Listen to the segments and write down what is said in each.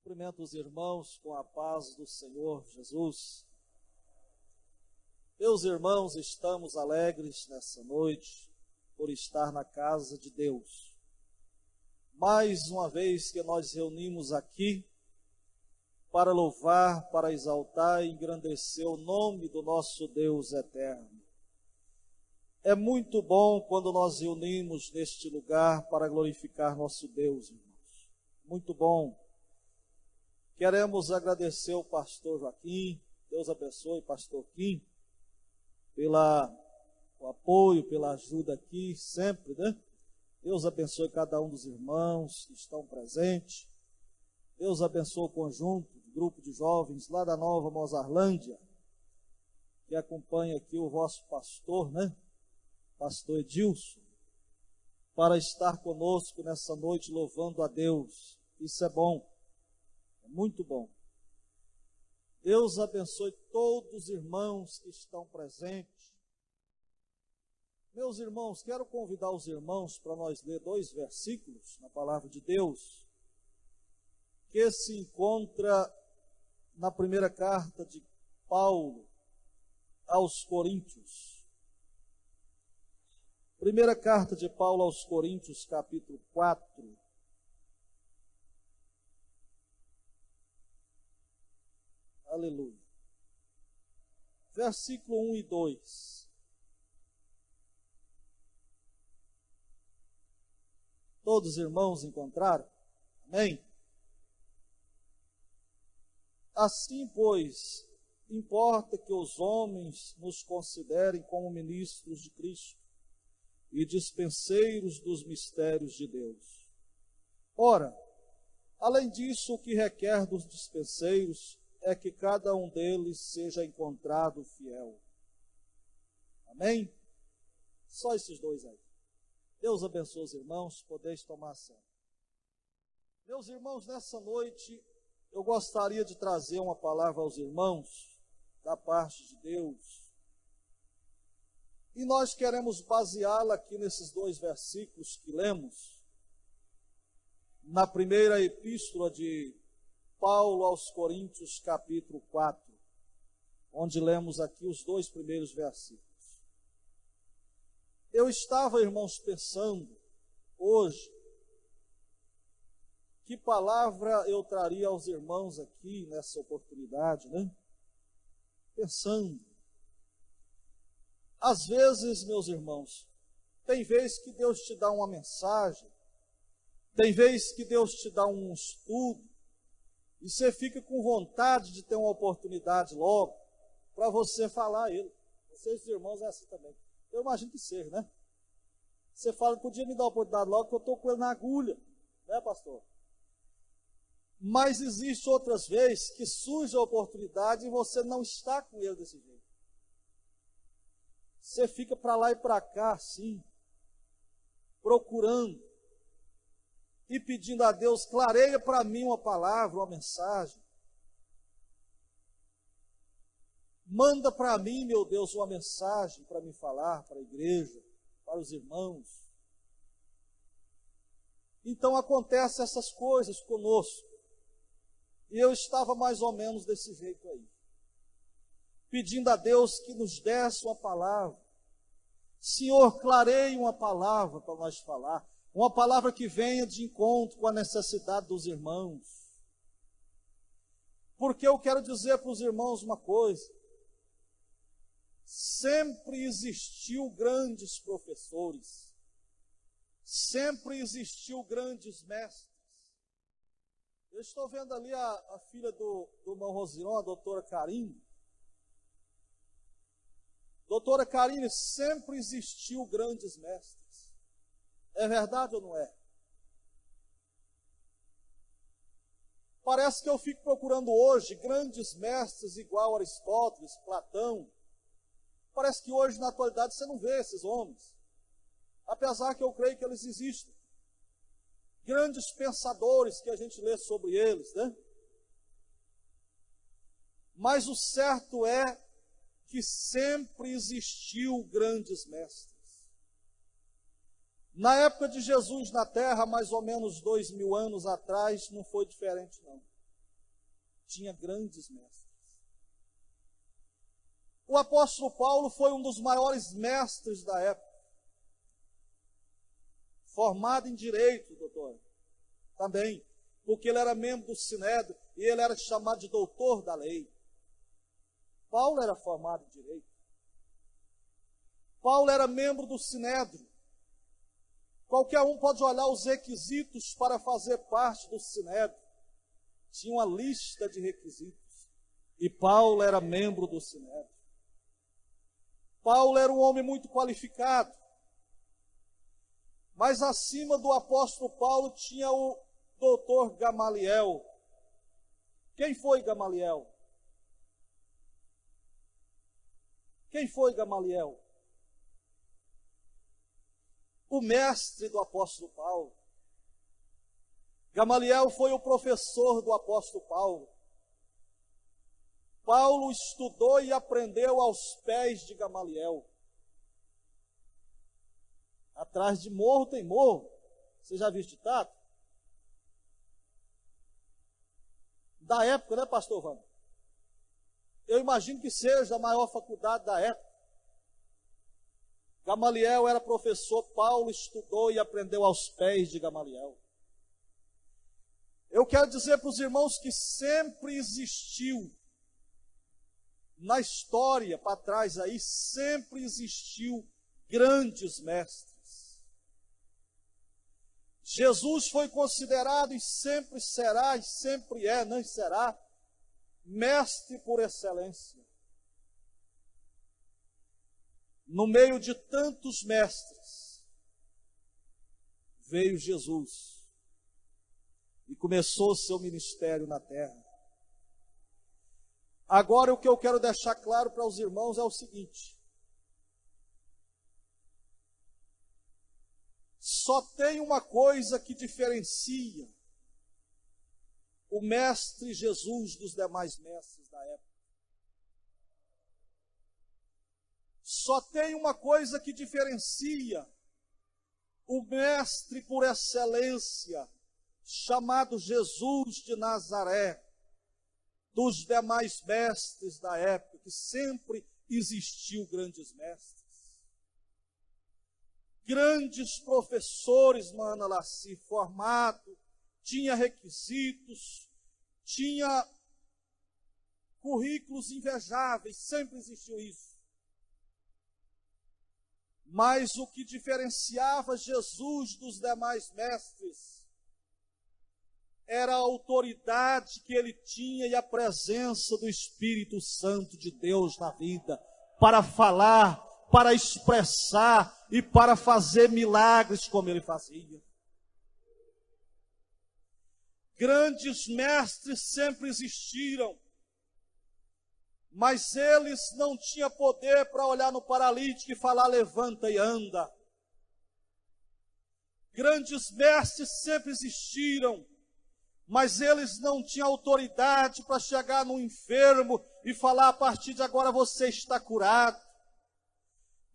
Cumprimento os irmãos com a paz do Senhor Jesus. Meus irmãos, estamos alegres nessa noite por estar na casa de Deus. Mais uma vez que nós reunimos aqui para louvar, para exaltar e engrandecer o nome do nosso Deus eterno. É muito bom quando nós reunimos neste lugar para glorificar nosso Deus, irmãos. Muito bom. Queremos agradecer ao pastor Joaquim, Deus abençoe, pastor Kim, pelo apoio, pela ajuda aqui, sempre, né? Deus abençoe cada um dos irmãos que estão presentes. Deus abençoe o conjunto, o grupo de jovens lá da Nova Mozarlândia, que acompanha aqui o vosso pastor, né? Pastor Edilson, para estar conosco nessa noite louvando a Deus. Isso é bom. Muito bom. Deus abençoe todos os irmãos que estão presentes. Meus irmãos, quero convidar os irmãos para nós ler 2 versículos na palavra de Deus, que se encontra na primeira carta de Paulo aos Coríntios. Primeira carta de Paulo aos Coríntios, capítulo 4. Aleluia. Versículo 1 e 2. Todos os irmãos encontraram? Amém? Assim, pois, importa que os homens nos considerem como ministros de Cristo e dispenseiros dos mistérios de Deus. Ora, além disso, o que requer dos dispenseiros é que cada um deles seja encontrado fiel. Amém? Só esses 2 aí. Deus abençoe os irmãos, podeis tomar assento. Meus irmãos, nessa noite eu gostaria de trazer uma palavra aos irmãos da parte de Deus. E nós queremos baseá-la aqui nesses 2 versículos que lemos, na primeira epístola de Paulo aos Coríntios, capítulo 4, onde lemos aqui os 2 primeiros versículos. Eu estava, irmãos, pensando hoje, que palavra eu traria aos irmãos aqui nessa oportunidade, né? Pensando. Às vezes, meus irmãos, tem vezes que Deus te dá uma mensagem, tem vezes que Deus te dá um estudo, e você fica com vontade de ter uma oportunidade logo para você falar a ele. Vocês, irmãos, é assim também. Eu imagino que seja, né? Você fala, podia me dar uma oportunidade logo, que eu estou com ele na agulha, né, pastor? Mas existe outras vezes que surge a oportunidade e você não está com ele desse jeito. Você fica para lá e para cá, assim, procurando e pedindo a Deus, clareia para mim uma palavra, uma mensagem. Manda para mim, meu Deus, uma mensagem para me falar, para a igreja, para os irmãos. Então acontecem essas coisas conosco. E eu estava mais ou menos desse jeito aí. Pedindo a Deus que nos desse uma palavra. Senhor, clareie uma palavra para nós falar. Uma palavra que venha de encontro com a necessidade dos irmãos. Porque eu quero dizer para os irmãos uma coisa. Sempre existiu grandes professores. Sempre existiu grandes mestres. Eu estou vendo ali a filha do irmão Rosiron, a doutora Karine. Doutora Karine, sempre existiu grandes mestres. É verdade ou não é? Parece que eu fico procurando hoje grandes mestres igual Aristóteles, Platão. Parece que hoje, na atualidade, você não vê esses homens. Apesar que eu creio que eles existem. Grandes pensadores que a gente lê sobre eles, né? Mas o certo é que sempre existiu grandes mestres. Na época de Jesus na terra, mais ou menos 2000 anos atrás, não foi diferente não. tinha grandes mestres. O apóstolo Paulo foi um dos maiores mestres da época. Formado em direito, doutor, também, porque ele era membro do Sinédrio e ele era chamado de doutor da lei. Paulo era formado em direito. Paulo era membro do Sinédrio. Qualquer um pode olhar os requisitos para fazer parte do Sinédrio. Tinha uma lista de requisitos. E Paulo era membro do Sinédrio. Paulo era um homem muito qualificado. Mas acima do apóstolo Paulo tinha o doutor Gamaliel. Quem foi Gamaliel? Quem foi Gamaliel? O mestre do apóstolo Paulo. Gamaliel foi o professor do apóstolo Paulo. Paulo estudou e aprendeu aos pés de Gamaliel. Atrás de morro tem morro. Você já viu esse ditado? Da época, né, pastor Vando? Eu imagino que seja a maior faculdade da época. Gamaliel era professor, Paulo estudou e aprendeu aos pés de Gamaliel. Eu quero dizer para os irmãos que sempre existiu, na história para trás aí, sempre existiu grandes mestres. Jesus foi considerado e sempre será, e sempre é, não será, mestre por excelência. No meio de tantos mestres, veio Jesus e começou o seu ministério na terra. Agora o que eu quero deixar claro para os irmãos é o seguinte: só tem uma coisa que diferencia o mestre Jesus dos demais mestres da época. Só tem uma coisa que diferencia o mestre por excelência, chamado Jesus de Nazaré, dos demais mestres da época, que sempre existiu grandes mestres. Grandes professores, Mana Laci, formado, tinha requisitos, tinha currículos invejáveis, sempre existiu isso. Mas o que diferenciava Jesus dos demais mestres era a autoridade que ele tinha e a presença do Espírito Santo de Deus na vida, para falar, para expressar e para fazer milagres como ele fazia. Grandes mestres sempre existiram, mas eles não tinham poder para olhar no paralítico e falar: levanta e anda. Grandes mestres sempre existiram, mas eles não tinham autoridade para chegar no enfermo e falar: a partir de agora você está curado.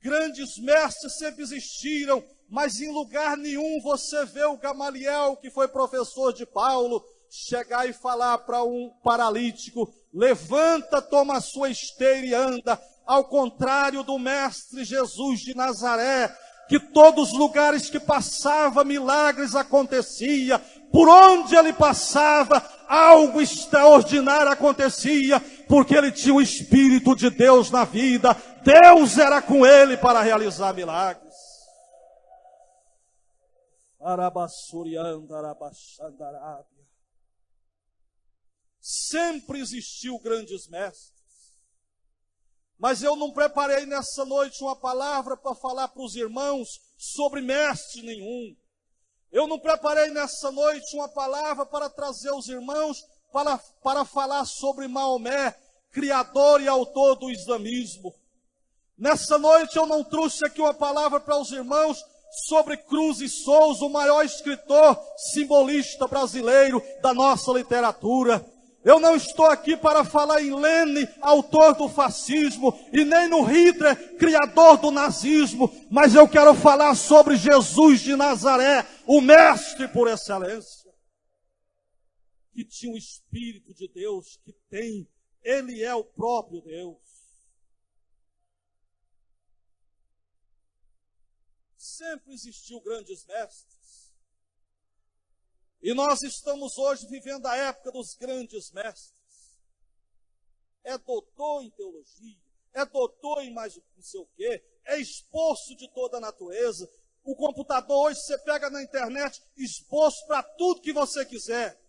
Grandes mestres sempre existiram, mas em lugar nenhum você vê o Gamaliel, que foi professor de Paulo, chegar e falar para um paralítico: levanta, toma a sua esteira e anda. Ao contrário do mestre Jesus de Nazaré, que todos os lugares que passava, milagres acontecia. Por onde ele passava, algo extraordinário acontecia, porque ele tinha o Espírito de Deus na vida. Deus era com ele para realizar milagres. Sempre existiu grandes mestres. Mas eu não preparei nessa noite uma palavra para falar para os irmãos sobre mestre nenhum. Eu não preparei nessa noite uma palavra para trazer os irmãos para falar sobre Maomé, criador e autor do islamismo. Nessa noite eu não trouxe aqui uma palavra para os irmãos sobre Cruz e Souza, o maior escritor simbolista brasileiro da nossa literatura. Eu não estou aqui para falar em Lenin, autor do fascismo, e nem no Hitler, criador do nazismo, mas eu quero falar sobre Jesus de Nazaré, o mestre por excelência. que tinha o Espírito de Deus, que tem. Ele é o próprio Deus. Sempre existiu grandes mestres. E nós estamos hoje vivendo a época dos grandes mestres. É doutor em teologia, é doutor em mais não sei o quê, é esboço de toda a natureza. O computador hoje você pega na internet, esboço para tudo que você quiser.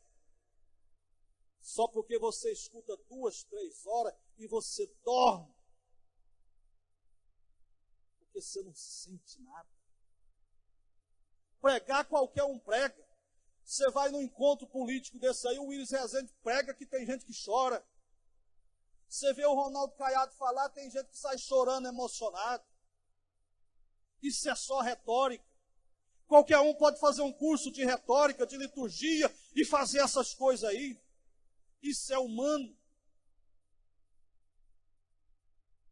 Só porque você escuta 2, 3 horas e você dorme. Porque você não sente nada. Pregar qualquer um prega. Você vai no encontro político desse aí, o Willis Rezende prega que tem gente que chora. Você vê o Ronaldo Caiado falar, tem gente que sai chorando, emocionado. Isso é só retórica. Qualquer um pode fazer um curso de retórica, de liturgia e fazer essas coisas aí. Isso é humano.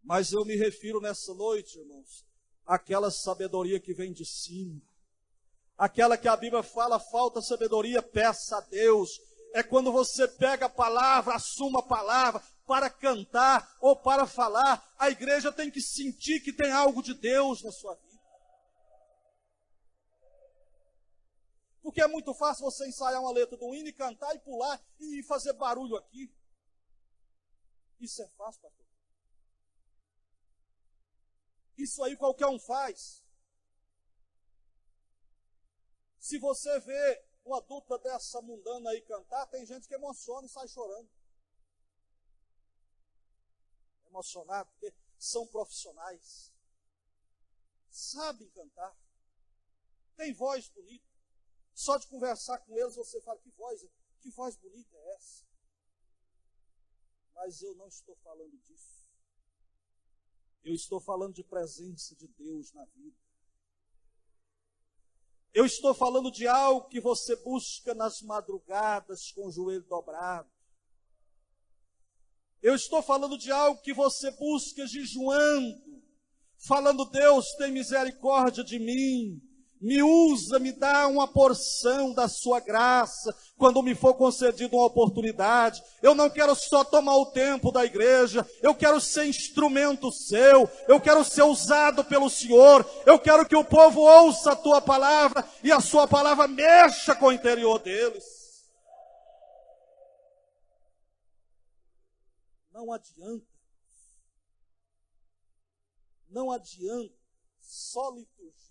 Mas eu me refiro nessa noite, irmãos, àquela sabedoria que vem de cima. Aquela que a Bíblia fala, falta sabedoria, peça a Deus. É quando você pega a palavra, assuma a palavra para cantar ou para falar. A igreja tem que sentir que tem algo de Deus na sua vida. Porque é muito fácil você ensaiar uma letra do hino e cantar e pular e fazer barulho aqui. Isso é fácil, pastor. Isso aí qualquer um faz. Se você vê uma dupla dessa mundana aí cantar, tem gente que emociona e sai chorando. Emocionado, porque são profissionais. Sabem cantar. Tem voz bonita. Só de conversar com eles você fala, que voz bonita é essa? Mas eu não estou falando disso. Eu estou falando de presença de Deus na vida. Eu estou falando de algo que você busca nas madrugadas com o joelho dobrado. Eu estou falando de algo que você busca jejuando, falando, Deus, tem misericórdia de mim. Me usa, me dá uma porção da sua graça, quando me for concedida uma oportunidade. Eu não quero só tomar o tempo da igreja, eu quero ser instrumento seu, eu quero ser usado pelo Senhor, eu quero que o povo ouça a tua palavra, e a sua palavra mexa com o interior deles. Não adianta só liturgia.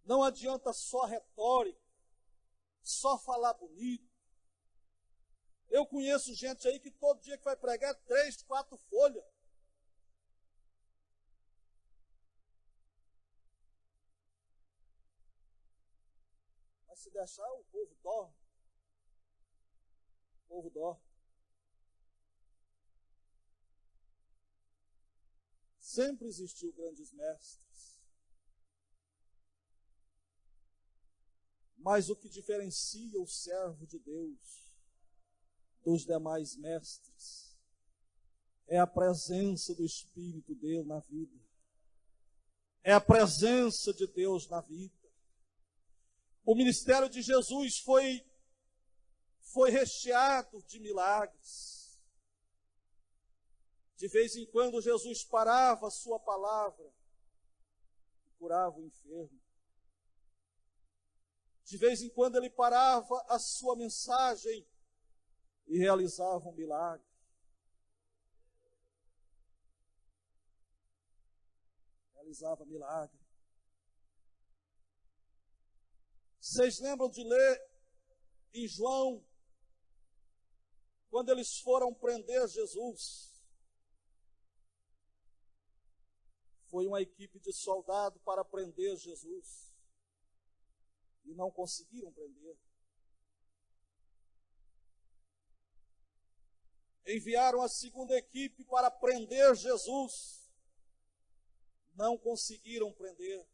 Não adianta só retórica, só falar bonito. Eu conheço gente aí que todo dia que vai pregar 3, 4 folhas. Mas se deixar, o povo dorme. O povo dorme. Sempre existiu grandes mestres. Mas o que diferencia o servo de Deus dos demais mestres é a presença do Espírito dele na vida. É a presença de Deus na vida. O ministério de Jesus foi recheado de milagres. De vez em quando Jesus parava a sua palavra e curava o enfermo. De vez em quando ele parava a sua mensagem e realizava um milagre. Realizava milagre. Vocês lembram de ler em João, quando eles foram prender Jesus? Foi uma equipe de soldados para prender Jesus. E não conseguiram prender. Enviaram a segunda equipe para prender Jesus. Não conseguiram prender.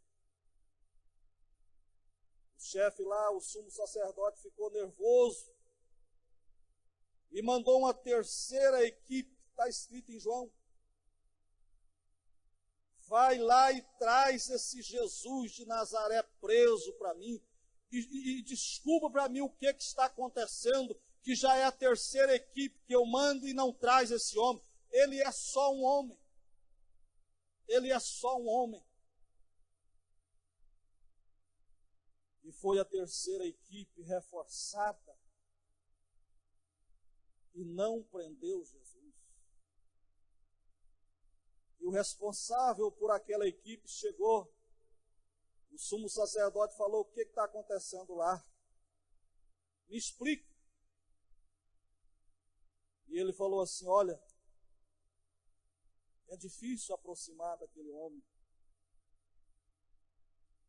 O chefe lá, o sumo sacerdote, ficou nervoso e mandou uma terceira equipe, está escrito em João. Vai lá e traz esse Jesus de Nazaré preso para mim. e descubra para mim o que está acontecendo, que já é a terceira equipe que eu mando e não traz esse homem. Ele é só um homem. Ele é só um homem. E foi a terceira equipe reforçada e não prendeu Jesus. E o responsável por aquela equipe chegou. O sumo sacerdote falou: o que está acontecendo lá? Me explica. E ele falou assim: olha, é difícil aproximar daquele homem.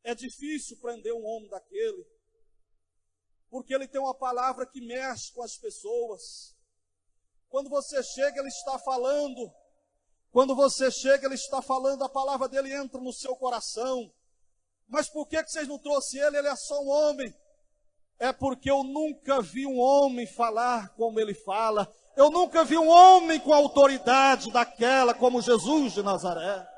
É difícil prender um homem daquele, porque ele tem uma palavra que mexe com as pessoas. Quando você chega, ele está falando. Quando você chega, ele está falando, a palavra dele entra no seu coração. Mas por que vocês não trouxeram ele? Ele é só um homem. É porque eu nunca vi um homem falar como ele fala. Eu nunca vi um homem com autoridade daquela como Jesus de Nazaré.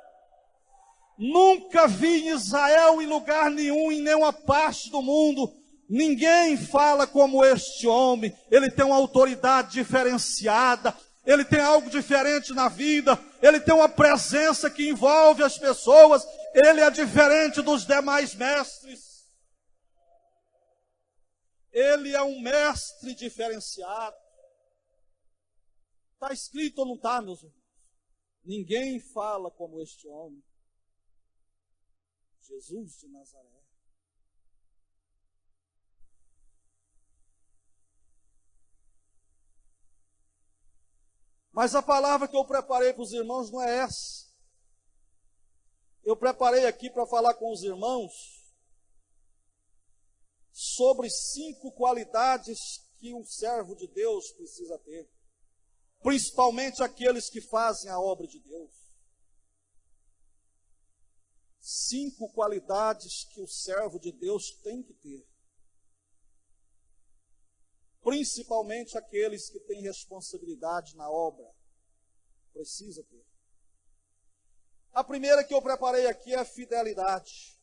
Nunca vi em Israel, em lugar nenhum, em nenhuma parte do mundo, ninguém fala como este homem. Ele tem uma autoridade diferenciada, ele tem algo diferente na vida, ele tem uma presença que envolve as pessoas, ele é diferente dos demais mestres. Ele é um mestre diferenciado. Está escrito ou não está, meus irmãos? Ninguém fala como este homem. Jesus de Nazaré. Mas a palavra que eu preparei para os irmãos não é essa. Eu preparei aqui para falar com os irmãos sobre 5 qualidades que um servo de Deus precisa ter. Principalmente aqueles que fazem a obra de Deus. 5 qualidades que o servo de Deus tem que ter. Principalmente aqueles que têm responsabilidade na obra. Precisa ter. A primeira que eu preparei aqui é a fidelidade.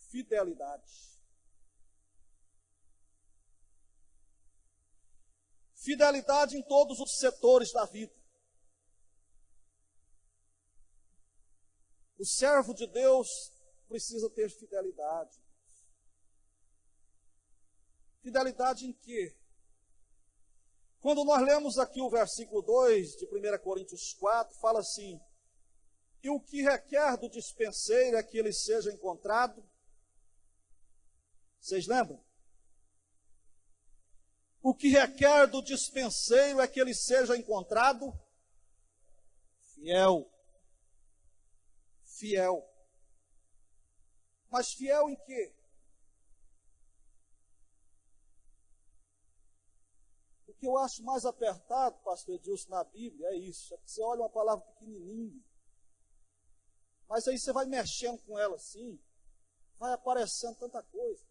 Fidelidade. Fidelidade em todos os setores da vida. O servo de Deus precisa ter fidelidade. Fidelidade em quê? Quando nós lemos aqui o versículo 2 de 1 Coríntios 4, fala assim: e o que requer do dispenseiro é que ele seja encontrado. Vocês lembram? O que requer do dispenseiro é que ele seja encontrado fiel. Fiel. Mas fiel em quê? O que eu acho mais apertado, pastor Edilson, na Bíblia é isso. É que você olha uma palavra pequenininha, mas aí você vai mexendo com ela assim, vai aparecendo tanta coisa.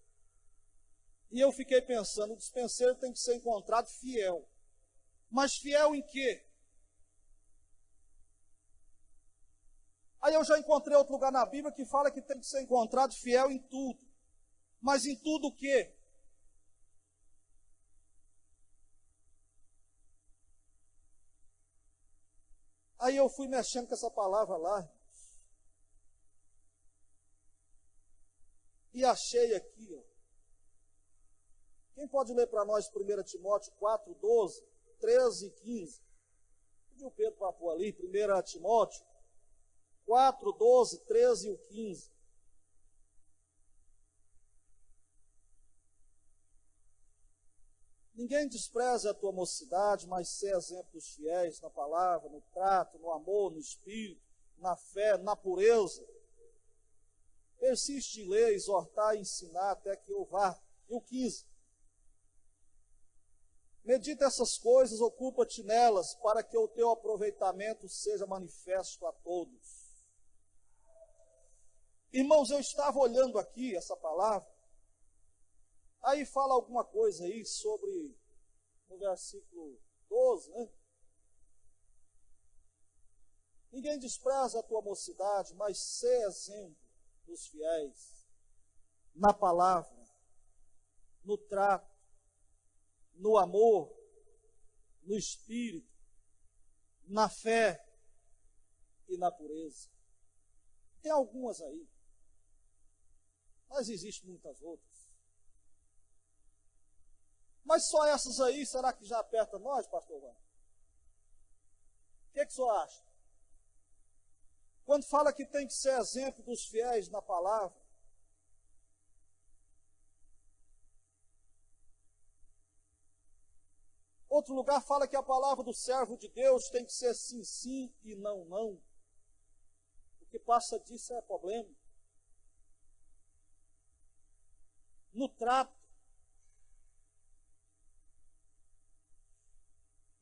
E eu fiquei pensando, o dispenseiro tem que ser encontrado fiel. Mas fiel em quê? Aí eu já encontrei outro lugar na Bíblia que fala que tem que ser encontrado fiel em tudo. Mas em tudo o quê? Aí eu fui mexendo com essa palavra lá. E achei aqui, ó. Quem pode ler para nós 1 Timóteo 4, 12, 13 e 15? Pediu o Pedro para pôr ali, 1 Timóteo 4, 12, 13 e 15. Ninguém despreze a tua mocidade, mas sê exemplo dos fiéis na palavra, no trato, no amor, no espírito, na fé, na pureza. Persiste em ler, exortar e ensinar até que eu vá. E o 15. Medita essas coisas, ocupa-te nelas, para que o teu aproveitamento seja manifesto a todos. Irmãos, eu estava olhando aqui essa palavra, aí fala alguma coisa aí sobre, no versículo 12, né? Ninguém despreza a tua mocidade, mas sê exemplo dos fiéis. na palavra, no trato, no amor, no espírito, na fé e na pureza. Tem algumas aí, mas existem muitas outras. Mas só essas aí, será que já aperta nós, pastor Juan? O que o senhor acha? Quando fala que tem que ser exemplo dos fiéis na palavra, outro lugar fala que a palavra do servo de Deus tem que ser sim, sim e não, não. O que passa disso é problema. No trato.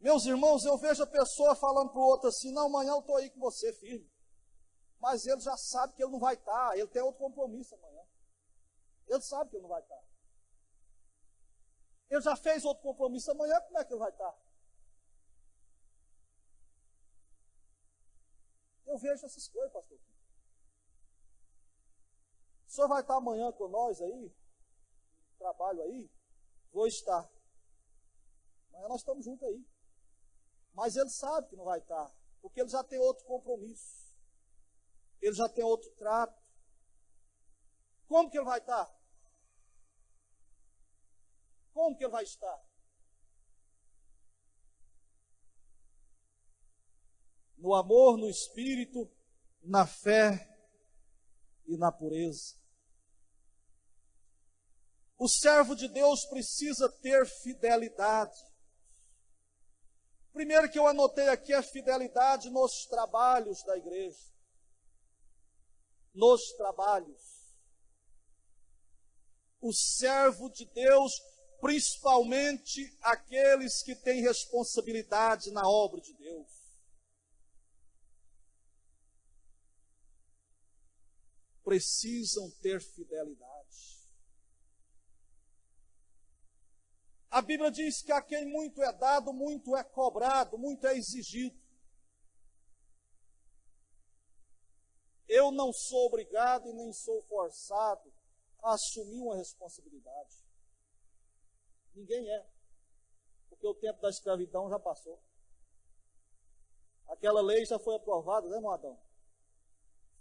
Meus irmãos, eu vejo a pessoa falando para o outro assim, não, amanhã eu estou aí com você, firme. Mas ele já sabe que ele não vai estar, ele tem outro compromisso amanhã. Ele sabe que ele não vai estar. Ele já fez outro compromisso amanhã, como é que ele vai estar? Eu vejo essas coisas, pastor. O senhor vai estar amanhã com nós aí? Trabalho aí? Vou estar. Amanhã nós estamos juntos aí. Mas ele sabe que não vai estar, porque ele já tem outro compromisso. Ele já tem outro trato. Como que ele vai estar? Como que ele vai estar? No amor, no espírito, na fé e na pureza. O servo de Deus precisa ter fidelidade. Primeiro que eu anotei aqui é fidelidade nos trabalhos da igreja. Nos trabalhos. O servo de Deus, principalmente aqueles que têm responsabilidade na obra de Deus. Precisam ter fidelidade. A Bíblia diz que a quem muito é dado, muito é cobrado, muito é exigido. Eu não sou obrigado e nem sou forçado a assumir uma responsabilidade. Ninguém é. Porque o tempo da escravidão já passou. Aquela lei já foi aprovada, né, Moadão?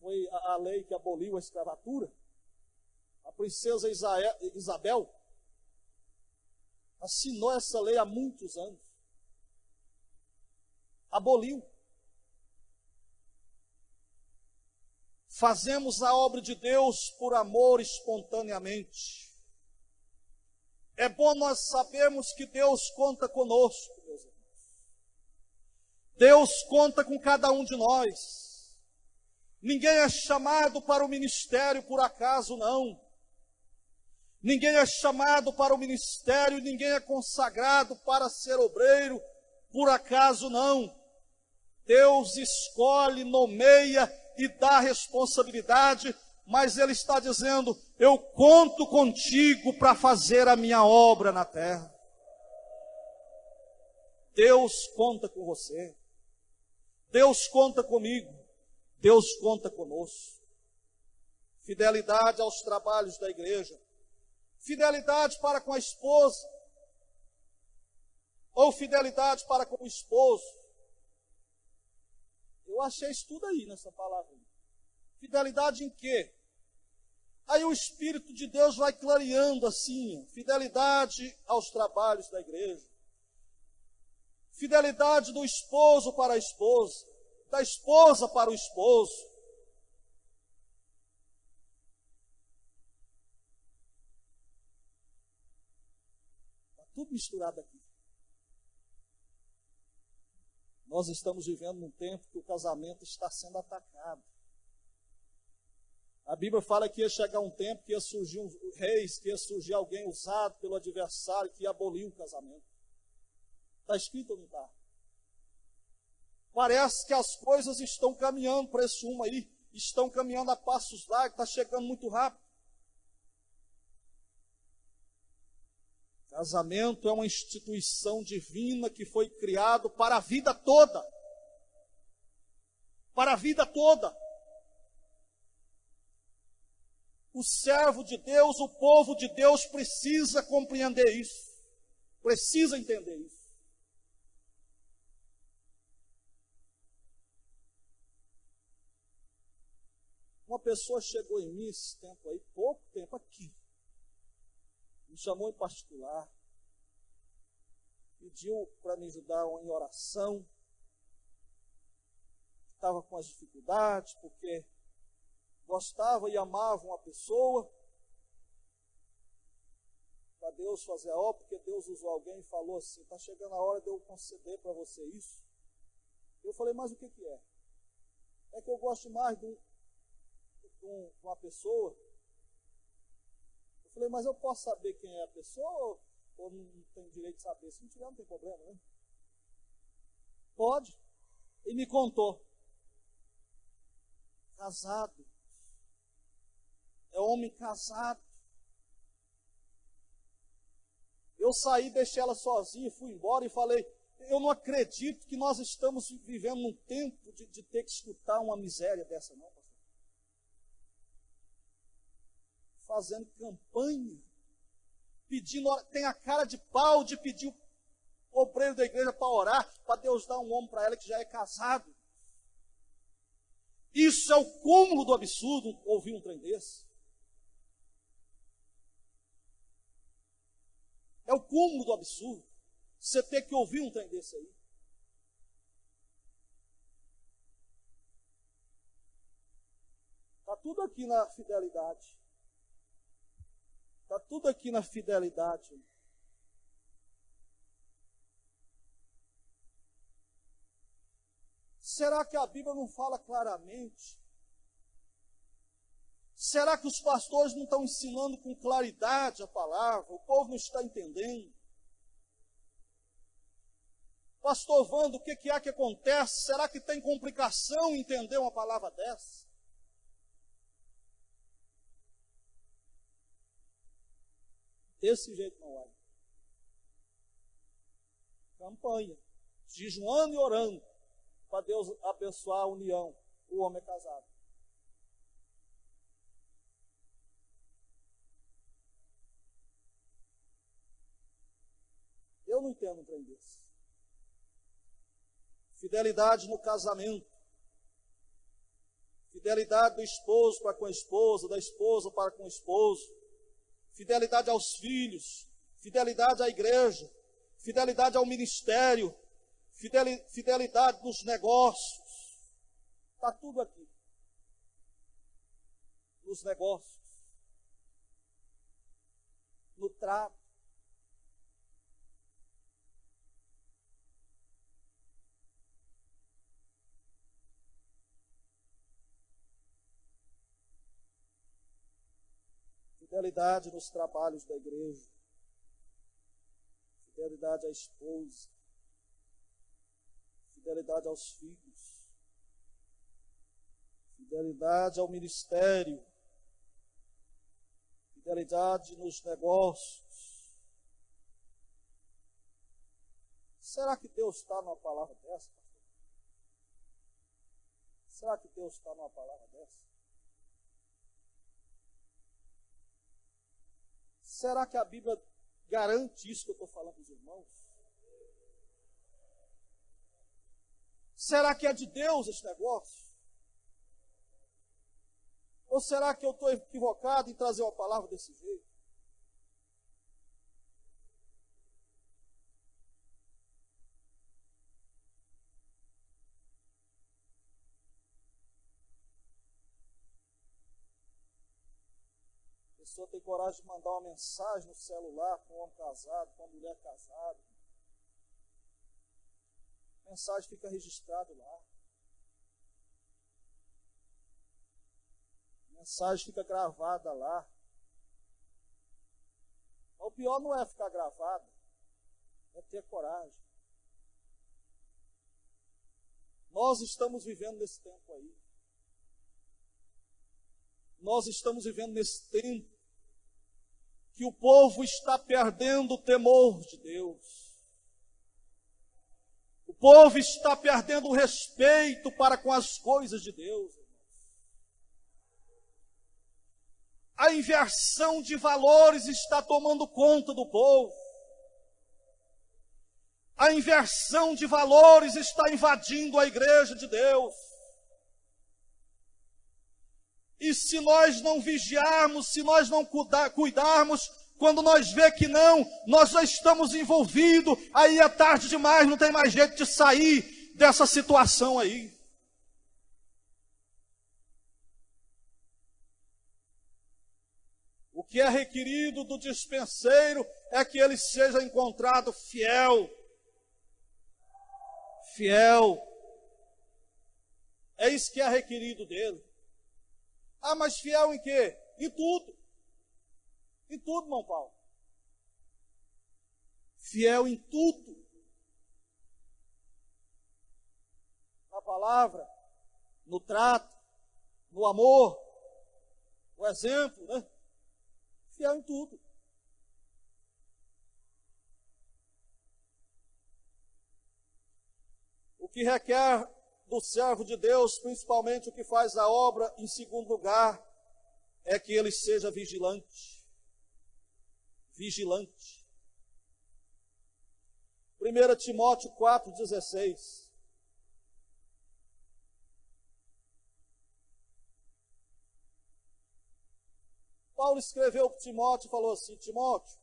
Foi a lei que aboliu a escravatura. A princesa Isabel assinou essa lei há muitos anos. Aboliu. Fazemos a obra de Deus por amor espontaneamente. É bom nós sabermos que Deus conta conosco, meus irmãos. Deus conta com cada um de nós. Ninguém é chamado para o ministério por acaso, não. Ninguém é chamado para o ministério, ninguém é consagrado para ser obreiro por acaso, não. Deus escolhe, nomeia e dá responsabilidade, mas Ele está dizendo, eu conto contigo para fazer a minha obra na terra. Deus conta com você. Deus conta comigo. Deus conta conosco. Fidelidade aos trabalhos da igreja. Fidelidade para com a esposa. Ou fidelidade para com o esposo. Eu achei isso tudo aí nessa palavra. Fidelidade em quê? Aí o Espírito de Deus vai clareando assim. Fidelidade aos trabalhos da igreja. Fidelidade do esposo para a esposa. Da esposa para o esposo. Está tudo misturado aqui. Nós estamos vivendo num tempo que o casamento está sendo atacado. A Bíblia fala que ia chegar um tempo que ia surgir reis, que ia surgir alguém usado pelo adversário, que ia abolir o casamento. Está escrito ou não está? Parece que as coisas estão caminhando para esse rumo aí. Estão caminhando a passos largos, está chegando muito rápido. Casamento é uma instituição divina que foi criado para a vida toda. Para a vida toda. O servo de Deus, o povo de Deus precisa compreender isso, precisa entender isso. Uma pessoa chegou em mim esse tempo aí, pouco tempo aqui, me chamou em particular, pediu para me ajudar em oração, estava com as dificuldades, porque gostava e amava uma pessoa, para Deus fazer a obra, porque Deus usou alguém e falou assim, está chegando a hora de eu conceder para você isso. Eu falei, mas o que é? É que eu gosto mais de uma pessoa. Eu falei, mas eu posso saber quem é a pessoa ou não tenho direito de saber? Se não tiver, não tem problema, né? Pode. E me contou. Casado. É homem casado. Eu saí, deixei ela sozinha, fui embora e falei, eu não acredito que nós estamos vivendo num tempo de ter que escutar uma miséria dessa, não, pastor. Fazendo campanha, pedindo, tem a cara de pau de pedir o obreiro da igreja para orar, para Deus dar um homem para ela que já é casado. Isso é o cúmulo do absurdo, ouvir um trem desse. É o cúmulo do absurdo, você ter que ouvir um trem desse aí. Está tudo aqui na fidelidade. Está tudo aqui na fidelidade. Será que a Bíblia não fala claramente? Será que os pastores não estão ensinando com claridade a palavra? O povo não está entendendo? Pastor Wando, o que é que acontece? Será que tem complicação em entender uma palavra dessa? Desse jeito não vai. Campanha, jejuando e orando, para Deus abençoar a união. O homem é casado. Eu não entendo um trem desse. Fidelidade no casamento. Fidelidade do esposo para com a esposa, da esposa para com o esposo. Fidelidade aos filhos. Fidelidade à igreja. Fidelidade ao ministério. Fidelidade nos negócios. Está tudo aqui. Nos negócios. No trato. Fidelidade nos trabalhos da igreja. Fidelidade à esposa. Fidelidade aos filhos. Fidelidade ao ministério. Fidelidade nos negócios. Será que Deus está numa palavra dessa, pastor? Será que Deus está numa palavra dessa? Será que a Bíblia garante isso que eu estou falando para os irmãos? Será que é de Deus esse negócio? Ou será que eu estou equivocado em trazer uma palavra desse jeito? A pessoa tem coragem de mandar uma mensagem no celular para um homem casado, para uma mulher casada. A mensagem fica registrada lá. A mensagem fica gravada lá. Mas o pior não é ficar gravada, é ter coragem. Nós estamos vivendo nesse tempo aí. Nós estamos vivendo nesse tempo que o povo está perdendo o temor de Deus. O povo está perdendo o respeito para com as coisas de Deus. A inversão de valores está tomando conta do povo. A inversão de valores está invadindo a igreja de Deus. E se nós não vigiarmos, se nós não cuidarmos, quando nós vê que não, nós já estamos envolvidos, aí é tarde demais, não tem mais jeito de sair dessa situação aí. O que é requerido do dispenseiro é que ele seja encontrado fiel. Fiel. É isso que é requerido dele. Ah, mas fiel em quê? Em tudo. Em tudo, irmão Paulo. Fiel em tudo. Na palavra, no trato, no amor, no exemplo, né? Fiel em tudo. O que requer do servo de Deus, principalmente o que faz a obra, em segundo lugar, é que ele seja vigilante. Vigilante. 1 Timóteo 4,16. Paulo escreveu para Timóteo e falou assim: Timóteo,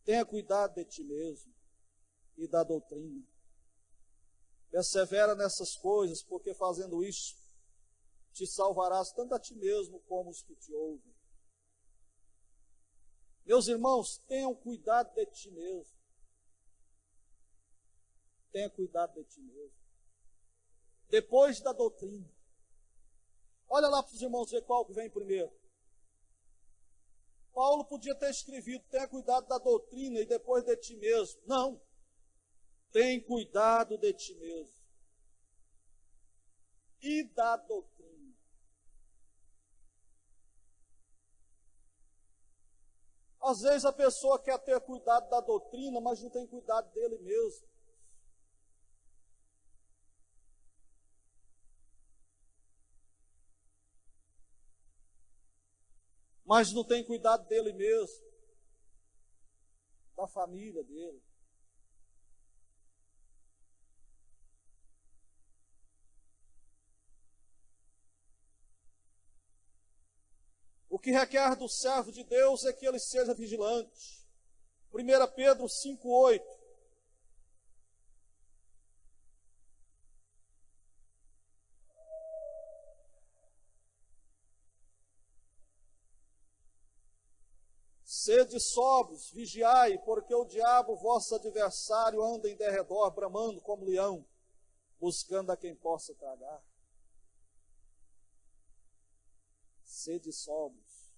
tenha cuidado de ti mesmo e da doutrina. Persevera nessas coisas, porque fazendo isso, te salvarás tanto a ti mesmo como os que te ouvem. Meus irmãos, tenham cuidado de ti mesmo. Tenha cuidado de ti mesmo. Depois da doutrina. Olha lá para os irmãos ver qual que vem primeiro. Paulo podia ter escrevido: tenha cuidado da doutrina e depois de ti mesmo. Não. Tem cuidado de ti mesmo. E da doutrina. Às vezes a pessoa quer ter cuidado da doutrina, mas não tem cuidado dele mesmo. Mas não tem cuidado dele mesmo, da família dele. O que requer do servo de Deus é que ele seja vigilante. 1 Pedro 5,8. Sede sóbrios, vigiai, porque o diabo, vosso adversário, anda em derredor, bramando como leão, buscando a quem possa tragar. Sede sóbrios,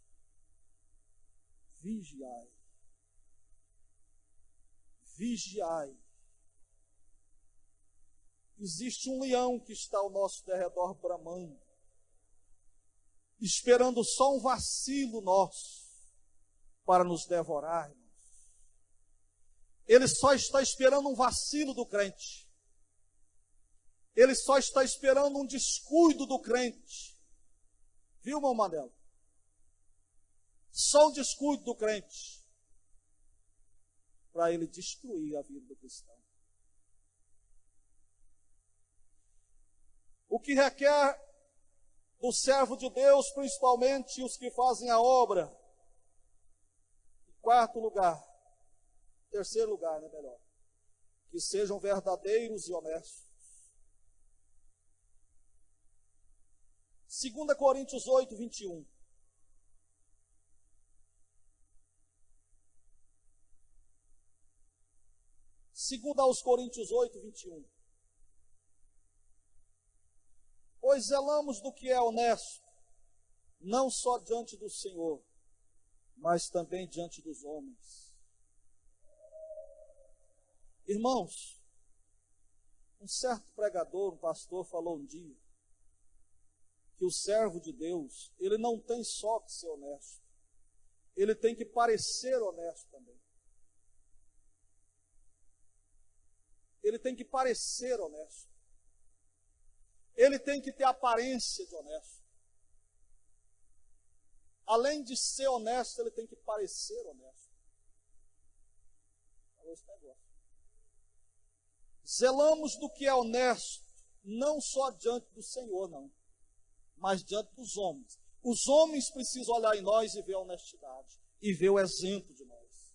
vigiai, vigiai. Existe um leão que está ao nosso derredor bramando, esperando só um vacilo nosso para nos devorar, irmãos. Ele só está esperando um vacilo do crente. Ele só está esperando um descuido do crente. Viu, irmão Manela? Só um descuido do crente para ele destruir a vida do cristão. O que requer do servo de Deus, principalmente os que fazem a obra, quarto lugar, terceiro lugar, né, melhor, que sejam verdadeiros e honestos. 2 Coríntios 8, 21. Segundo aos Coríntios 8, 21. Pois zelamos do que é honesto, não só diante do Senhor, mas também diante dos homens. Irmãos, um certo pregador, um pastor, falou um dia que o servo de Deus, ele não tem só que ser honesto, ele tem que parecer honesto também. Ele tem que parecer honesto. Ele tem que ter aparência de honesto. além de ser honesto, ele tem que parecer honesto. Falou esse negócio. Zelamos do que é honesto, não só diante do Senhor, não, mas diante dos homens. Os homens precisam olhar em nós e ver a honestidade, e ver o exemplo de nós.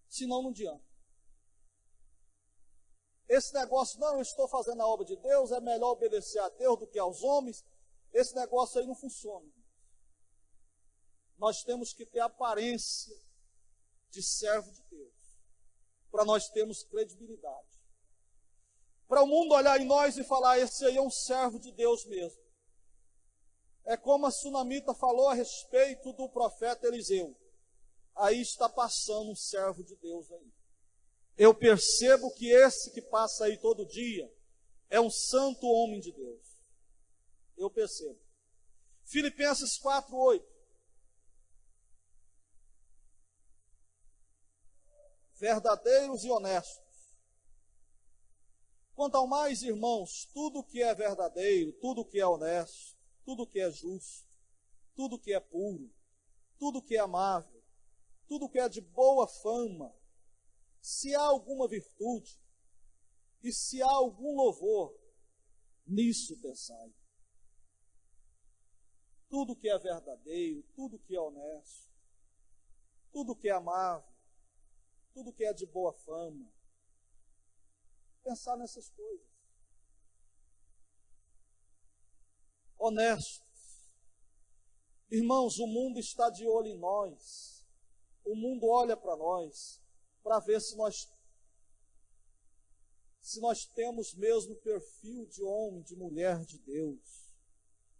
Senão não adianta. Esse negócio, não, eu estou fazendo a obra de Deus, é melhor obedecer a Deus do que aos homens, esse negócio aí não funciona. Nós temos que ter aparência de servo de Deus, para nós termos credibilidade. Para o mundo olhar em nós e falar, esse aí é um servo de Deus mesmo. É como a Sunamita falou a respeito do profeta Eliseu. Aí está passando um servo de Deus aí. Eu percebo que esse que passa aí todo dia é um santo homem de Deus. Eu percebo. Filipenses 4:8. Verdadeiros e honestos. Quanto ao mais, irmãos, tudo que é verdadeiro, tudo que é honesto, tudo que é justo, tudo que é puro, tudo que é amável, tudo que é de boa fama, se há alguma virtude e se há algum louvor, nisso pensai. Tudo que é verdadeiro, tudo que é honesto, tudo que é amável, tudo que é de boa fama, pensar nessas coisas. Honestos. Irmãos, o mundo está de olho em nós. O mundo olha para nós para ver se nós temos mesmo perfil de homem, de mulher de Deus.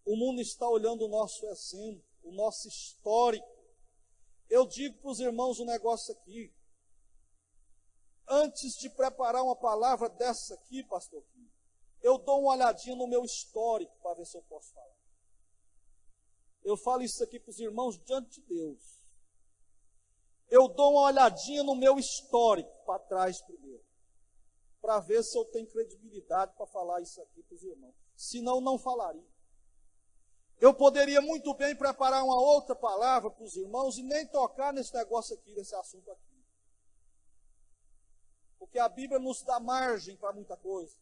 O mundo está olhando o nosso exemplo, o nosso histórico. Eu digo para os irmãos um negócio aqui. Antes de preparar uma palavra dessa aqui, pastor, eu dou uma olhadinha no meu histórico para ver se eu posso falar. Eu falo isso aqui para os irmãos diante de Deus. Eu dou uma olhadinha no meu histórico para trás primeiro, para ver se eu tenho credibilidade para falar isso aqui para os irmãos. Senão, não falaria. Eu poderia muito bem preparar uma outra palavra para os irmãos e nem tocar nesse negócio aqui, nesse assunto aqui. Porque a Bíblia nos dá margem para muita coisa.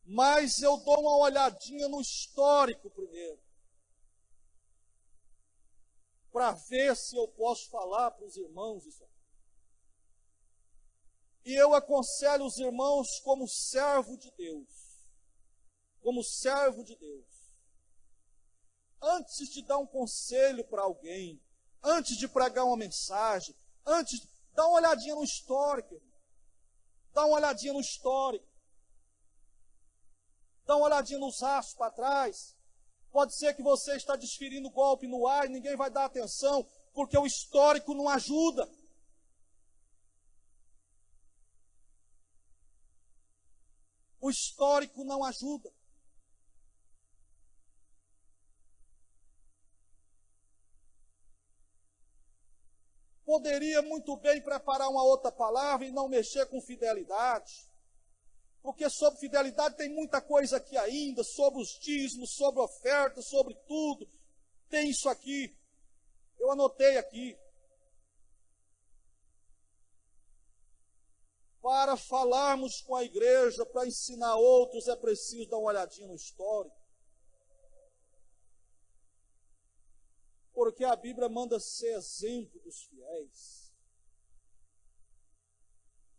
Mas eu dou uma olhadinha no histórico primeiro, para ver se eu posso falar para os irmãos isso aqui. E eu aconselho os irmãos como servo de Deus. Como servo de Deus. Antes de dar um conselho para alguém, antes de pregar uma mensagem, dá uma olhadinha no histórico, irmão. Dá uma olhadinha no histórico. Dá uma olhadinha nos rastros para trás. Pode ser que você está desferindo golpe no ar e ninguém vai dar atenção, porque o histórico não ajuda. O histórico não ajuda. Poderia muito bem preparar uma outra palavra e não mexer com fidelidade. Porque sobre fidelidade tem muita coisa aqui ainda, sobre os dízimos, sobre ofertas, sobre tudo. Tem isso aqui. Eu anotei aqui. Para falarmos com a igreja, para ensinar outros, é preciso dar uma olhadinha no histórico. Porque a Bíblia manda ser exemplo dos fiéis.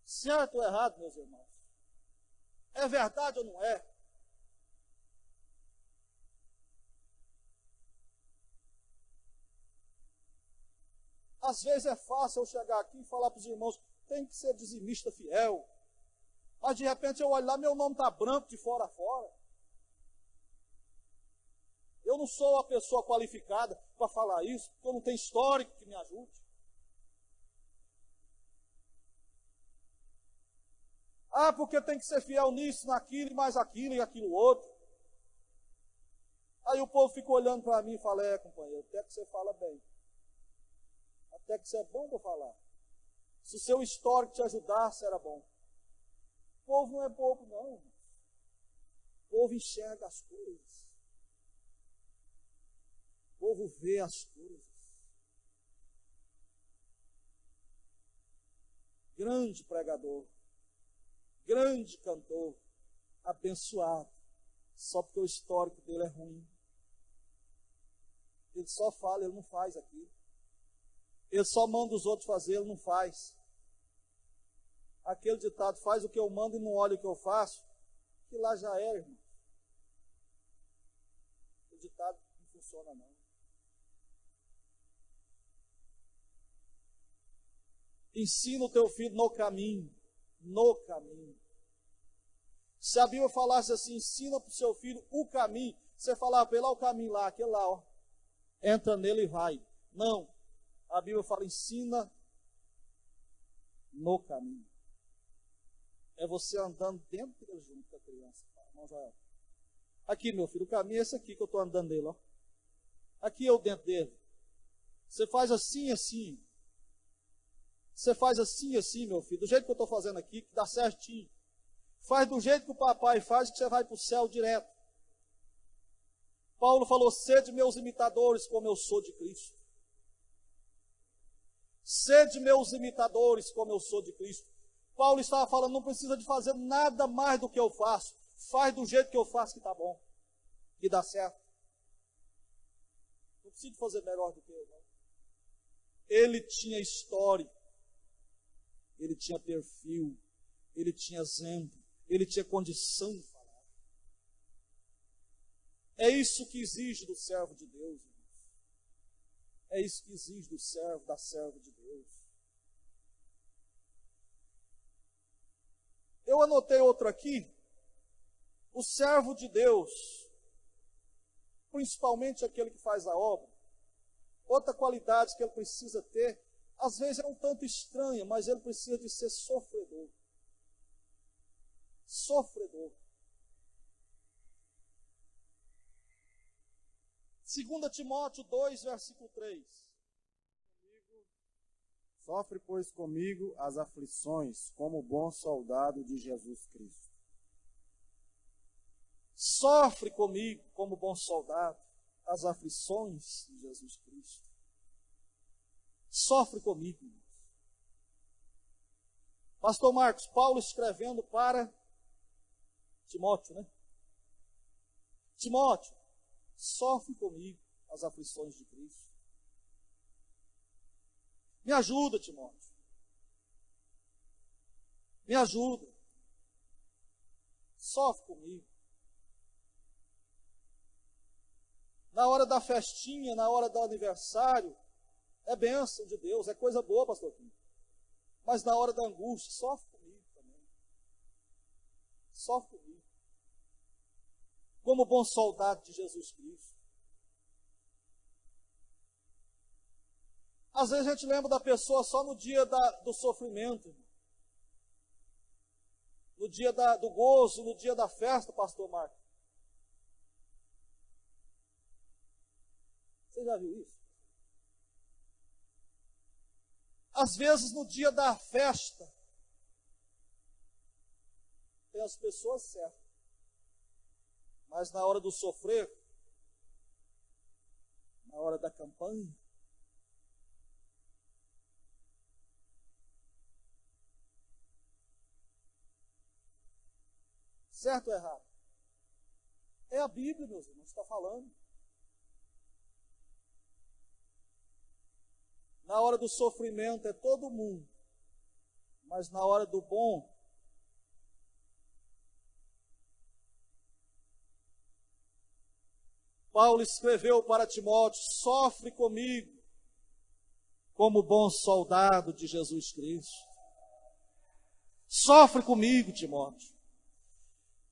Certo ou errado, meus irmãos? É verdade ou não é? Às vezes é fácil eu chegar aqui e falar para os irmãos, tem que ser dizimista fiel. Mas de repente eu olho lá, meu nome está branco de fora a fora. Eu não sou a pessoa qualificada para falar isso, porque eu não tenho histórico que me ajude. Ah, porque tem que ser fiel nisso, naquilo, e mais aquilo e aquilo outro. Aí o povo fica olhando para mim e fala, companheiro, até que você fala bem. Até que você é bom para falar. Se o seu histórico te ajudasse, era bom. O povo não é bobo, não. O povo enxerga as coisas. O povo vê as coisas. Grande pregador, grande cantor, abençoado, só porque o histórico dele é ruim. Ele só fala, ele não faz aquilo. Ele só manda os outros fazer, ele não faz. Aquele ditado, faz o que eu mando e não olha o que eu faço, que lá já é, irmão. O ditado não funciona não. Ensina o teu filho no caminho, no caminho. Se a Bíblia falasse assim, ensina para o seu filho o caminho, você falava para ele, lá o caminho lá, aquele lá, ó, entra nele e vai. Não, a Bíblia fala, ensina no caminho. É você andando dentro dele junto com a criança. Aqui, meu filho, o caminho é esse aqui que eu estou andando nele, ó. Aqui eu dentro dele. Você faz assim, assim. Você faz assim, assim, meu filho, do jeito que eu estou fazendo aqui, que dá certinho. Faz do jeito que o papai faz, que você vai para o céu direto. Paulo falou, sede meus imitadores, como eu sou de Cristo. Sede meus imitadores, como eu sou de Cristo. Paulo estava falando, não precisa de fazer nada mais do que eu faço. Faz do jeito que eu faço que está bom, que dá certo. Não precisa de fazer melhor do que eu, não. Ele tinha história. Ele tinha perfil, ele tinha exemplo, ele tinha condição de falar. É isso que exige do servo de Deus, irmãos. É isso que exige do servo, da serva de Deus. Eu anotei outro aqui. O servo de Deus, principalmente aquele que faz a obra, outra qualidade que ele precisa ter, às vezes é um tanto estranha, mas ele precisa de ser sofredor. Sofredor. 2 Timóteo 2, versículo 3. Sofre, pois, comigo as aflições, como bom soldado de Jesus Cristo. Sofre comigo, como bom soldado, as aflições de Jesus Cristo. Sofre comigo. Pastor Marcos, Paulo escrevendo para Timóteo, né? Timóteo, sofre comigo as aflições de Cristo. Me ajuda, Timóteo. Me ajuda. Sofre comigo. Na hora da festinha, na hora do aniversário, é bênção de Deus, é coisa boa, pastor Kim. Mas na hora da angústia, sofre comigo também. Sofre comigo. Como bom soldado de Jesus Cristo. Às vezes a gente lembra da pessoa só no dia do sofrimento. No dia do gozo, no dia da festa, pastor Marcos. Você já viu isso? Às vezes no dia da festa, tem as pessoas certas. Mas na hora do sofrer, na hora da campanha, certo ou errado? É a Bíblia, meus irmãos, está falando. Na hora do sofrimento é todo mundo, mas na hora do bom, Paulo escreveu para Timóteo, sofre comigo, como bom soldado de Jesus Cristo. Sofre comigo, Timóteo.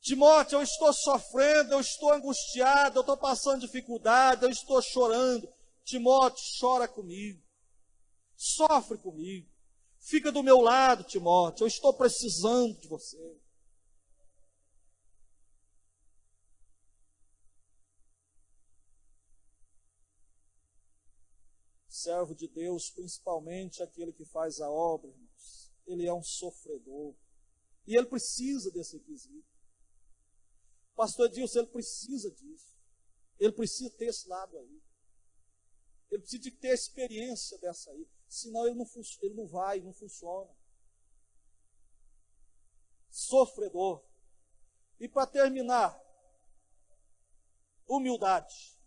Timóteo, eu estou sofrendo, eu estou angustiado, eu estou passando dificuldade, eu estou chorando. Timóteo, chora comigo. Sofre comigo. Fica do meu lado, Timóteo, eu estou precisando de você. Servo de Deus, principalmente aquele que faz a obra, irmãos, ele é um sofredor. E ele precisa desse requisito. Pastor Edilson, ele precisa disso. Ele precisa ter esse lado aí. Ele precisa de ter experiência dessa aí. Senão ele não funciona. Sofredor. E para terminar, humildade.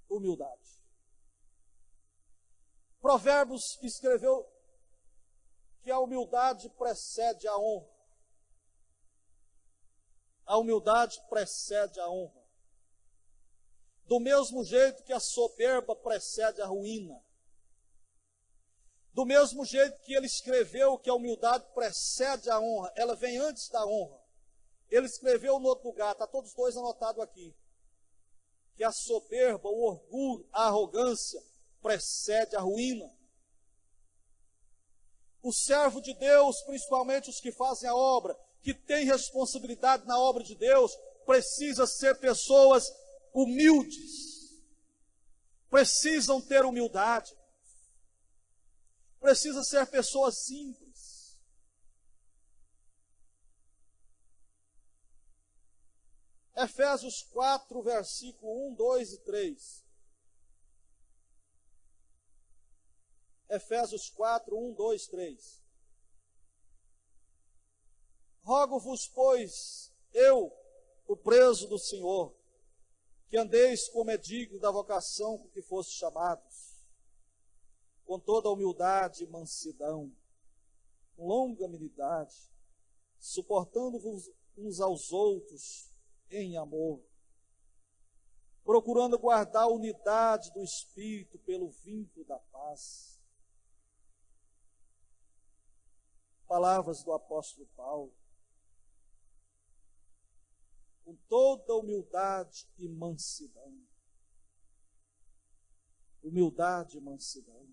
Humildade. Provérbios escreveu que a humildade precede a honra. A humildade precede a honra. Do mesmo jeito que a soberba precede a ruína. Do mesmo jeito que ele escreveu que a humildade precede a honra, ela vem antes da honra. Ele escreveu no outro lugar, está todos dois anotados aqui, que a soberba, o orgulho, a arrogância precede a ruína. O servo de Deus, principalmente os que fazem a obra, que têm responsabilidade na obra de Deus, precisa ser pessoas humildes. Precisam ter humildade. Precisa ser pessoas simples. Efésios 4, versículo 1, 2 e 3. Efésios 4, 1, 2, 3. Rogo-vos, pois, eu, o preso do Senhor, que andeis como é digno da vocação com que fostes chamados, com toda humildade e mansidão, com longanimidade, suportando-vos uns aos outros em amor, procurando guardar a unidade do Espírito pelo vínculo da paz. Palavras do apóstolo Paulo. Com toda humildade e mansidão. Humildade e mansidão.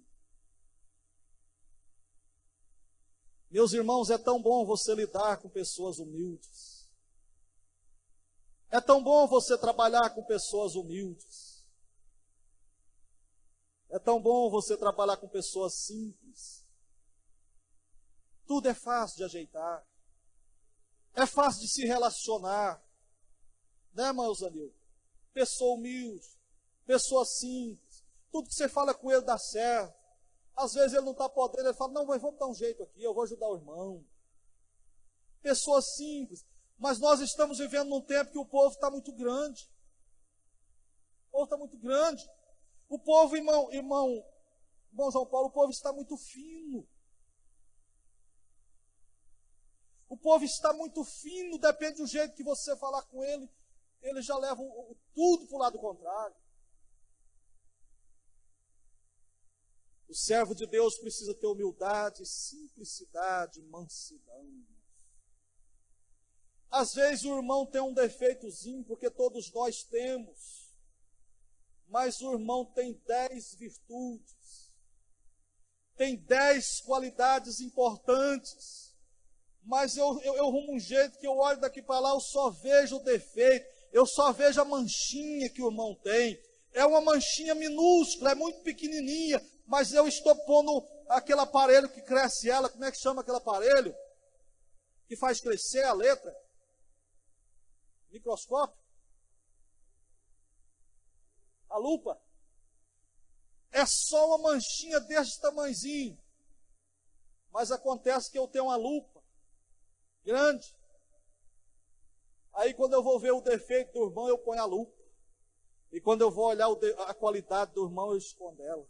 Meus irmãos, é tão bom você lidar com pessoas humildes. É tão bom você trabalhar com pessoas humildes. É tão bom você trabalhar com pessoas simples. Tudo é fácil de ajeitar. É fácil de se relacionar. Né, Mausanil? Pessoa humilde, pessoa simples. Tudo que você fala com ele dá certo. Às vezes ele não está podendo, ele fala, não, mas vamos dar um jeito aqui, eu vou ajudar o irmão. Pessoa simples. Mas nós estamos vivendo num tempo que o povo está muito grande. O povo está muito grande. O povo, irmão João Paulo, o povo está muito fino. O povo está muito fino, depende do jeito que você falar com ele, ele já leva tudo para o lado contrário. O servo de Deus precisa ter humildade, simplicidade, mansidão. Às vezes o irmão tem um defeitozinho, porque todos nós temos. Mas o irmão tem 10 virtudes. Tem 10 qualidades importantes. Mas eu arrumo um jeito que eu olho daqui para lá, eu só vejo o defeito. Eu só vejo a manchinha que o irmão tem. É uma manchinha minúscula, é muito pequenininha. Mas eu estou pondo aquele aparelho que cresce ela. Como é que chama aquele aparelho? Que faz crescer a letra? Microscópio? A lupa? É só uma manchinha desse tamanhozinho. Mas acontece que eu tenho uma lupa grande. Aí quando eu vou ver o defeito do irmão, eu ponho a lupa. E quando eu vou olhar a qualidade do irmão, eu escondo ela.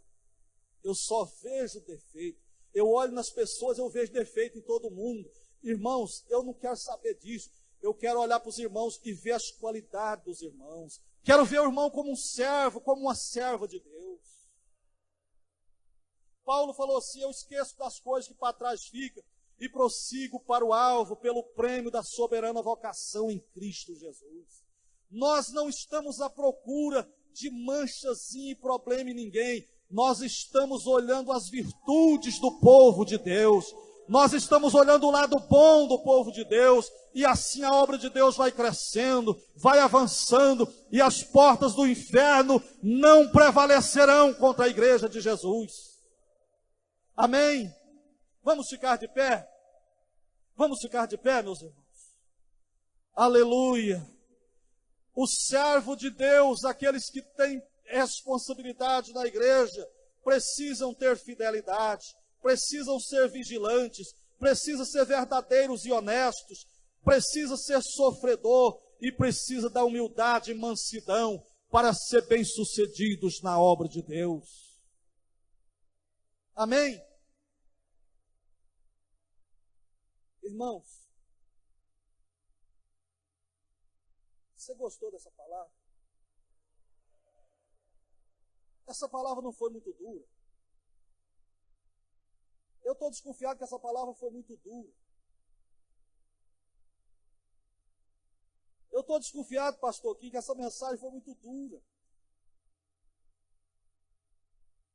Eu só vejo defeito. Eu olho nas pessoas, eu vejo defeito em todo mundo. Irmãos, eu não quero saber disso. Eu quero olhar para os irmãos e ver as qualidades dos irmãos. Quero ver o irmão como um servo, como uma serva de Deus. Paulo falou assim, eu esqueço das coisas que para trás ficam e prossigo para o alvo pelo prêmio da soberana vocação em Cristo Jesus. Nós não estamos à procura de manchazinha e problema em ninguém. Nós estamos olhando as virtudes do povo de Deus. Nós estamos olhando o lado bom do povo de Deus. E assim a obra de Deus vai crescendo, vai avançando. E as portas do inferno não prevalecerão contra a igreja de Jesus. Amém? Vamos ficar de pé? Vamos ficar de pé, meus irmãos? Aleluia! O servo de Deus, aqueles que têm responsabilidade na igreja, precisam ter fidelidade, precisam ser vigilantes, precisam ser verdadeiros e honestos, precisam ser sofredor e precisa da humildade e mansidão para ser bem-sucedidos na obra de Deus. Amém? Irmãos, você gostou dessa palavra? Essa palavra não foi muito dura. Eu estou desconfiado que essa palavra foi muito dura. Eu estou desconfiado, pastor Kim, que essa mensagem foi muito dura.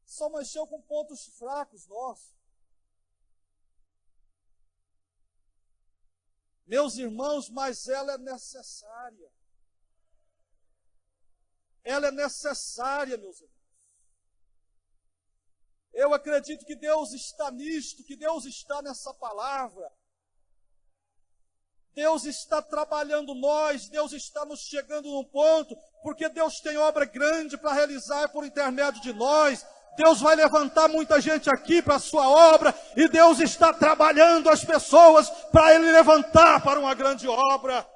Só mexeu com pontos fracos nossos. Meus irmãos, mas ela é necessária. Ela é necessária, meus irmãos. Eu acredito que Deus está nisto, que Deus está nessa palavra. Deus está trabalhando nós, Deus está nos chegando num ponto, porque Deus tem obra grande para realizar por intermédio de nós. Deus vai levantar muita gente aqui para a sua obra, e Deus está trabalhando as pessoas para Ele levantar para uma grande obra.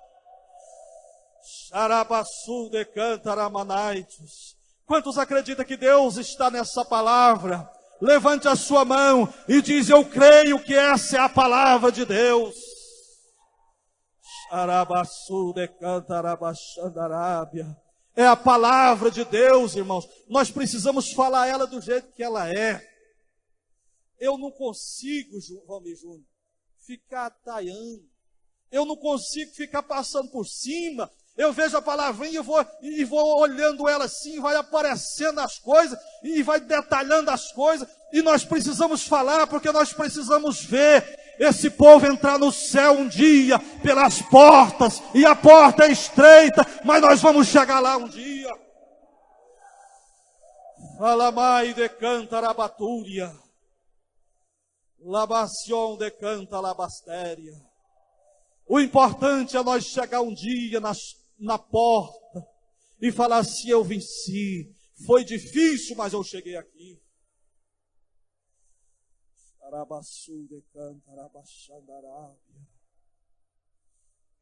Xarabassu de cantaramanaitos. Quantos acreditam que Deus está nessa palavra? Levante a sua mão e diz: eu creio que essa é a palavra de Deus. Xarabassu de cantarabaxandarábia. É a palavra de Deus, irmãos. Nós precisamos falar ela do jeito que ela é. Eu não consigo, Valmir Júnior, ficar taiando. Eu não consigo ficar passando por cima. Eu vejo a palavrinha e vou olhando ela assim, vai aparecendo as coisas, e vai detalhando as coisas, e nós precisamos falar, porque nós precisamos ver esse povo entrar no céu um dia, pelas portas, e a porta é estreita, mas nós vamos chegar lá um dia. Falamai de canta rabatúria, labacion de canta labastéria. O importante é nós chegar um dia na porta e falar assim: eu venci. Foi difícil, mas eu cheguei aqui.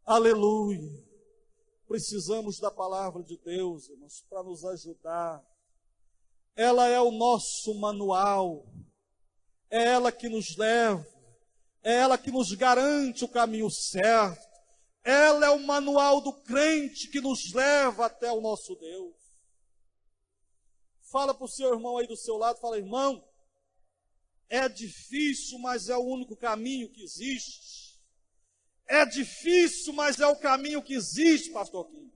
Aleluia. Precisamos da palavra de Deus, irmãos, para nos ajudar. Ela é o nosso manual. É ela que nos leva. É ela que nos garante o caminho certo. Ela é o manual do crente que nos leva até o nosso Deus. Fala para o seu irmão aí do seu lado, fala: irmão, é difícil, mas é o único caminho que existe. É difícil, mas é o caminho que existe, pastor Kim.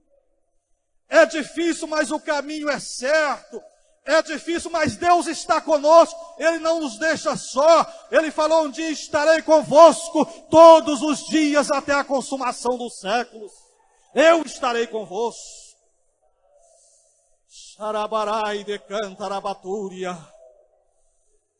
É difícil, mas o caminho é certo. É difícil, mas Deus está conosco. Ele não nos deixa só. Ele falou: um dia estarei convosco todos os dias até a consumação dos séculos. Eu estarei convosco. Xarabarai de cantarabatúria.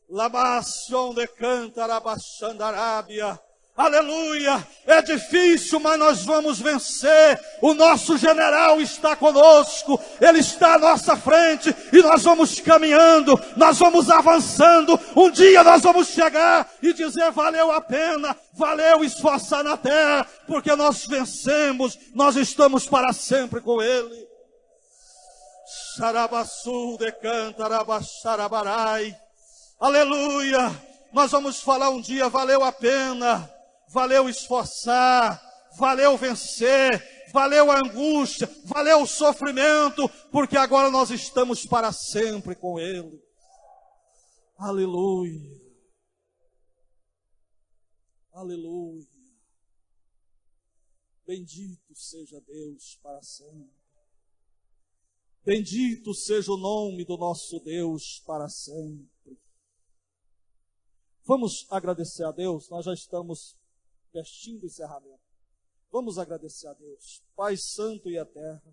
Labacion de cantarabaxandarábia. Aleluia, é difícil, mas nós vamos vencer. O nosso general está conosco, ele está à nossa frente, e nós vamos caminhando, nós vamos avançando. Um dia nós vamos chegar e dizer: valeu a pena, valeu esforçar na terra, porque nós vencemos, nós estamos para sempre com ele. Xarabassu de cantarabaxarabarai. Aleluia, nós vamos falar um dia: valeu a pena. Valeu esforçar, valeu vencer, valeu a angústia, valeu o sofrimento, porque agora nós estamos para sempre com Ele. Aleluia. Aleluia. Bendito seja Deus para sempre. Bendito seja o nome do nosso Deus para sempre. Vamos agradecer a Deus, nós já estamos pertinho do encerramento. Vamos agradecer a Deus. Pai santo e eterno,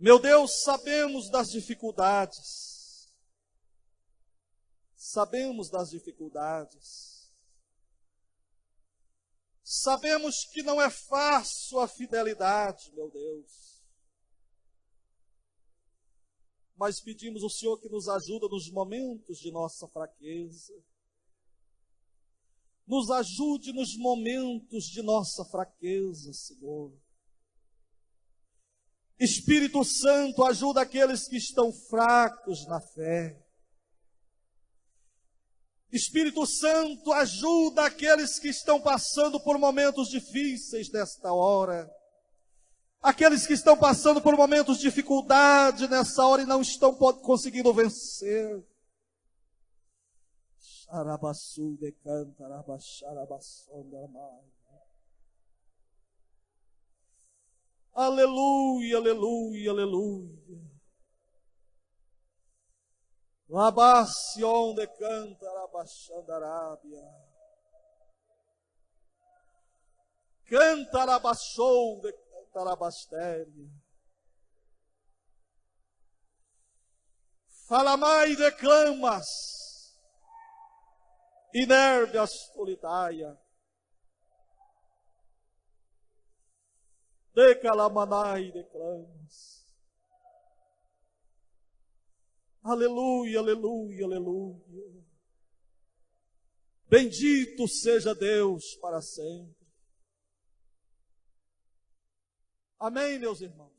meu Deus, sabemos das dificuldades. Sabemos das dificuldades. Sabemos que não é fácil a fidelidade, meu Deus. mas pedimos ao Senhor que nos ajude nos momentos de nossa fraqueza. Nos ajude nos momentos de nossa fraqueza, Senhor. Espírito Santo, ajuda aqueles que estão fracos na fé. Espírito Santo, ajuda aqueles que estão passando por momentos difíceis nesta hora. Aqueles que estão passando por momentos de dificuldade nessa hora e não estão conseguindo vencer. Aleluia, aleluia, aleluia. Labacion de canta, Rabachandarábia. Canta, Rabachou de canta, Rabastéria. Falamai declamas, Inervias solidaia. Decalamanai declamas. Aleluia, aleluia, aleluia. Bendito seja Deus para sempre. Amém, meus irmãos.